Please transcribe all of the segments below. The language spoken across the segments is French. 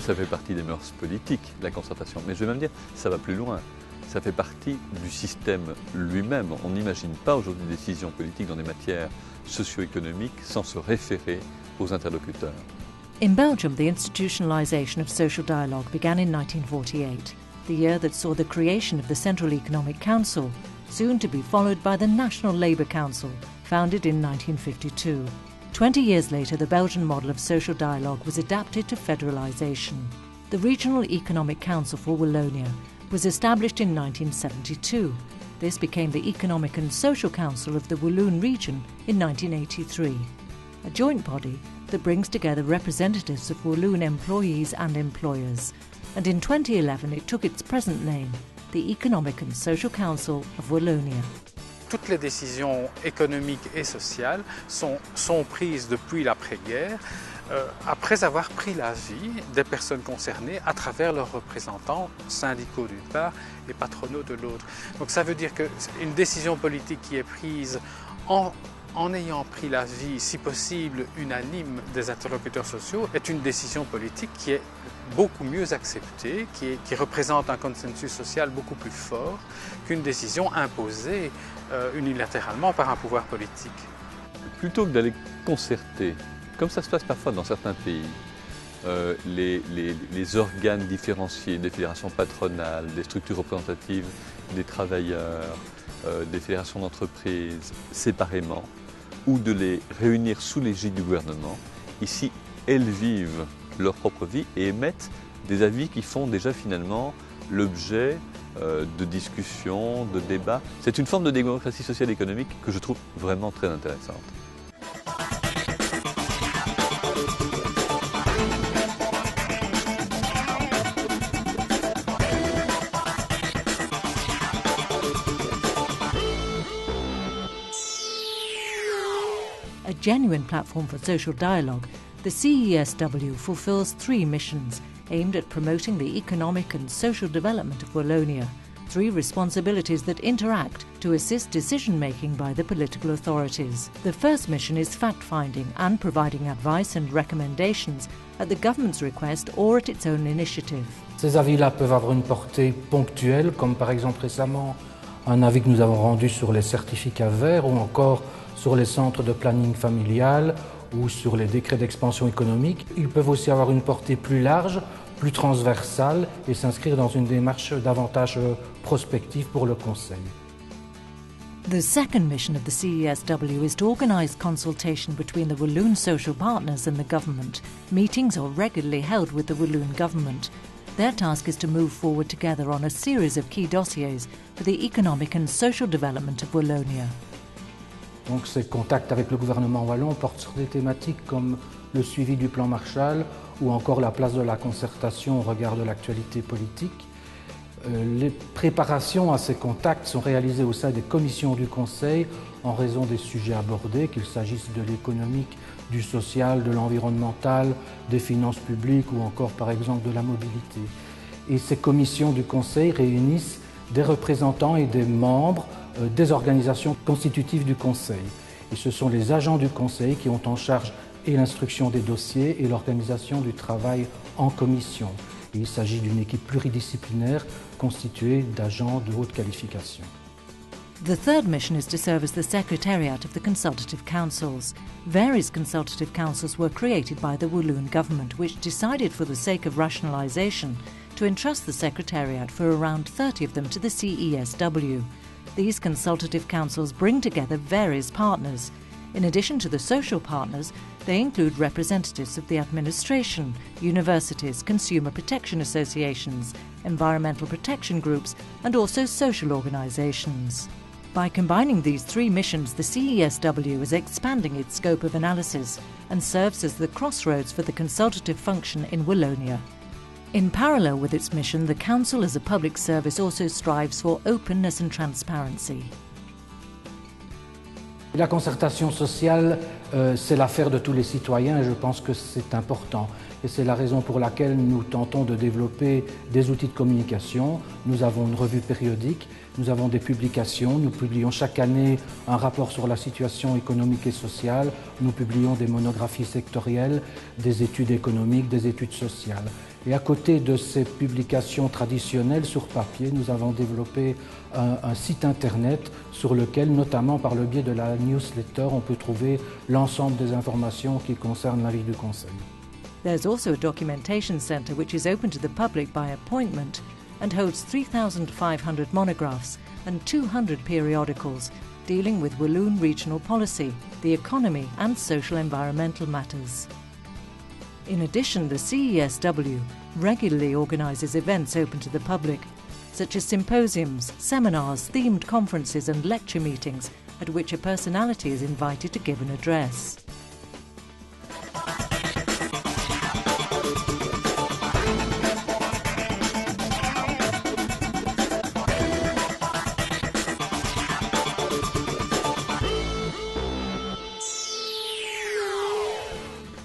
ça fait partie des mœurs politiques, la concertation. Mais je vais même dire, ça va plus loin. Ça fait partie du système lui-même. On n'imagine pas aujourd'hui des décisions politiques dans des matières socio-économiques sans se référer aux interlocuteurs. In Belgium, the institutionalisation of social dialogue began in 1948, the year that saw the creation of the Central Economic Council, soon to be followed by the National Labour Council, founded in 1952. 20 years later, the Belgian model of social dialogue was adapted to federalisation. The Regional Economic Council for Wallonia was established in 1972. This became the Economic and Social Council of the Walloon region in 1983, a joint body that brings together representatives of Walloon employees and employers. And in 2011 it took its present name, the Economic and Social Council of Wallonia. Toutes les décisions économiques et sociales sont prises depuis l'après-guerre, après avoir pris l'avis des personnes concernées à travers leurs représentants syndicaux d'une part et patronaux de l'autre. Donc ça veut dire qu'une décision politique qui est prise en ayant pris l'avis, si possible, unanime des interlocuteurs sociaux, est une décision politique qui est beaucoup mieux acceptée, qui représente un consensus social beaucoup plus fort qu'une décision imposée unilatéralement par un pouvoir politique. Plutôt que d'aller concerter, comme ça se passe parfois dans certains pays, les organes différenciés des fédérations patronales, des structures représentatives des travailleurs, des fédérations d'entreprises séparément, ou de les réunir sous l'égide du gouvernement. Ici, elles vivent leur propre vie et émettent des avis qui font déjà finalement l'objet de discussions, de débats. C'est une forme de démocratie sociale et économique que je trouve vraiment très intéressante. A genuine platform for social dialogue, the CESW fulfills three missions aimed at promoting the economic and social development of Wallonia, three responsibilities that interact to assist decision-making by the political authorities. The first mission is fact-finding and providing advice and recommendations at the government's request or at its own initiative. Ces avis-là peuvent avoir une portée ponctuelle, comme par exemple récemment un avis que nous avons rendu sur les certificats verts ou encore sur les centres de planning familial ou sur les décrets d'expansion économique. Ils peuvent aussi avoir une portée plus large, plus transversale et s'inscrire dans une démarche davantage prospective pour le Conseil. The second mission of the CESW is to organise consultation between the Walloon social partners and the government. Meetings are regularly held with the Walloon government. Their task is to move forward together on a series of key dossiers for the economic and social development of Wallonia. Donc ces contacts avec le gouvernement wallon portent sur des thématiques comme le suivi du plan Marshall ou encore la place de la concertation au regard de l'actualité politique. Les préparations à ces contacts sont réalisées au sein des commissions du Conseil en raison des sujets abordés, qu'il s'agisse de l'économique, du social, de l'environnemental, des finances publiques ou encore par exemple de la mobilité. Et ces commissions du Conseil réunissent des représentants et des membres des organisations constitutives du Conseil. Et ce sont les agents du Conseil qui ont en charge et l'instruction des dossiers et l'organisation du travail en commission. Et il s'agit d'une équipe pluridisciplinaire constituée d'agents de haute qualification. The third mission is to serve as the secretariat of the consultative councils. Various consultative councils were created by the Walloon government, which decided for the sake of rationalisation to entrust the secretariat for around 30 of them to the CESW. These consultative councils bring together various partners. In addition to the social partners, they include representatives of the administration, universities, consumer protection associations, environmental protection groups, and also social organisations. By combining these three missions, the CESW is expanding its scope of analysis and serves as the crossroads for the consultative function in Wallonia. In parallel with its mission, the Council as a public service also strives for openness and transparency. La concertation sociale, c'est l'affaire de tous les citoyens et je pense que c'est important. Et c'est la raison pour laquelle nous tentons de développer des outils de communication. Nous avons une revue périodique, nous avons des publications, nous publions chaque année un rapport sur la situation économique et sociale, nous publions des monographies sectorielles, des études économiques, des études sociales. Et à côté de ces publications traditionnelles sur papier, nous avons développé un site internet sur lequel, notamment par le biais de la newsletter, on peut trouver l'ensemble des informations qui concernent la vie du Conseil. There's also a documentation centre which is open to the public by appointment and holds 3,500 monographs and 200 periodicals dealing with Walloon regional policy, the economy and social environmental matters. In addition, the CESW regularly organises events open to the public, such as symposiums, seminars, themed conferences and lecture meetings at which a personality is invited to give an address.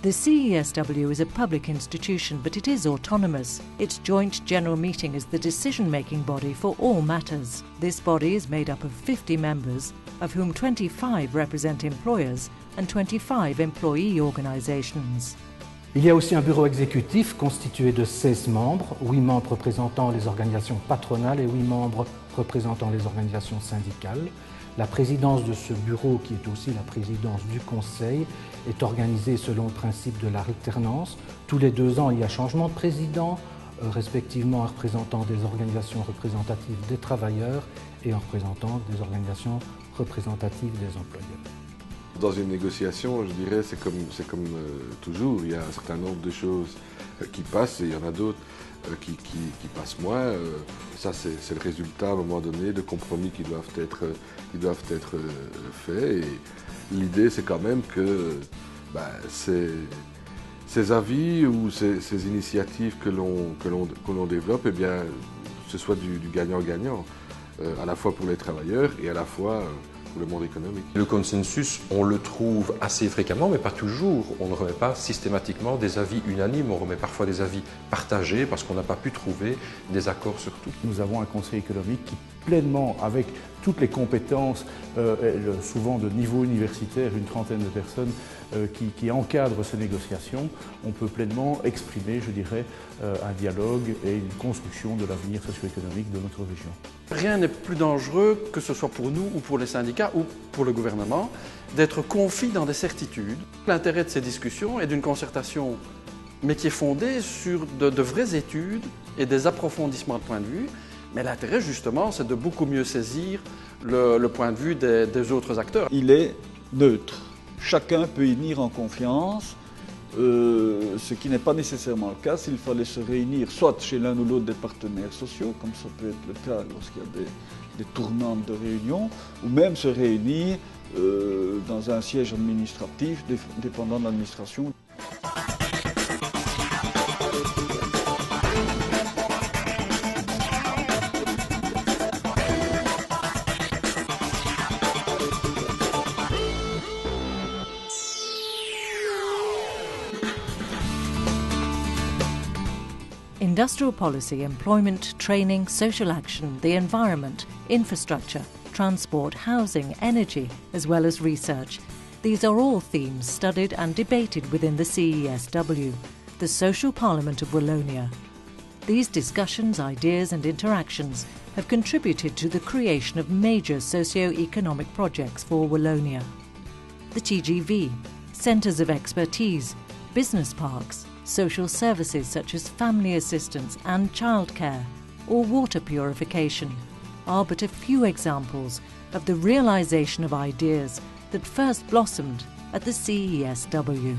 The CESW is a public institution, but it is autonomous. Its joint general meeting is the decision-making body for all matters. This body is made up of 50 members, of whom 25 represent employers and 25 employee organisations. Il y a aussi un bureau exécutif constitué de 16 membres, 8 membres représentant les organisations patronales et 8 membres représentant les organisations syndicales. La présidence de ce bureau, qui est aussi la présidence du Conseil, est organisée selon le principe de l'alternance. Tous les 2 ans, il y a changement de président, respectivement un représentant des organisations représentatives des travailleurs et un représentant des organisations représentatives des employeurs. Dans une négociation, je dirais, c'est comme toujours, il y a un certain nombre de choses qui passent et il y en a d'autres qui passent moins. Ça, c'est le résultat à un moment donné de compromis qui doivent être faits. Et l'idée, c'est quand même que ces avis ou ces initiatives que l'on développe, eh bien, ce soit du gagnant-gagnant, à la fois pour les travailleurs et à la fois le monde économique. Le consensus, on le trouve assez fréquemment, mais pas toujours. On ne remet pas systématiquement des avis unanimes, on remet parfois des avis partagés parce qu'on n'a pas pu trouver des accords sur tout. Nous avons un conseil économique qui pleinement, avec toutes les compétences, souvent de niveau universitaire, une trentaine de personnes qui encadrent ces négociations, on peut pleinement exprimer, je dirais, un dialogue et une construction de l'avenir socio-économique de notre région. Rien n'est plus dangereux, que ce soit pour nous ou pour les syndicats ou pour le gouvernement, d'être confit dans des certitudes. L'intérêt de ces discussions et d'une concertation, mais qui est fondée sur de vraies études et des approfondissements de points de vue. Mais l'intérêt, justement, c'est de beaucoup mieux saisir le point de vue des autres acteurs. Il est neutre. Chacun peut y venir en confiance, ce qui n'est pas nécessairement le cas s'il fallait se réunir soit chez l'un ou l'autre des partenaires sociaux, comme ça peut être le cas lorsqu'il y a des tournantes de réunion, ou même se réunir dans un siège administratif dépendant de l'administration. Industrial policy, employment, training, social action, the environment, infrastructure, transport, housing, energy, as well as research. These are all themes studied and debated within the CESW, the Social Parliament of Wallonia. These discussions, ideas and interactions have contributed to the creation of major socio-economic projects for Wallonia. The TGV, centres of expertise, business parks, social services such as family assistance and childcare or water purification are but a few examples of the realisation of ideas that first blossomed at the CESW.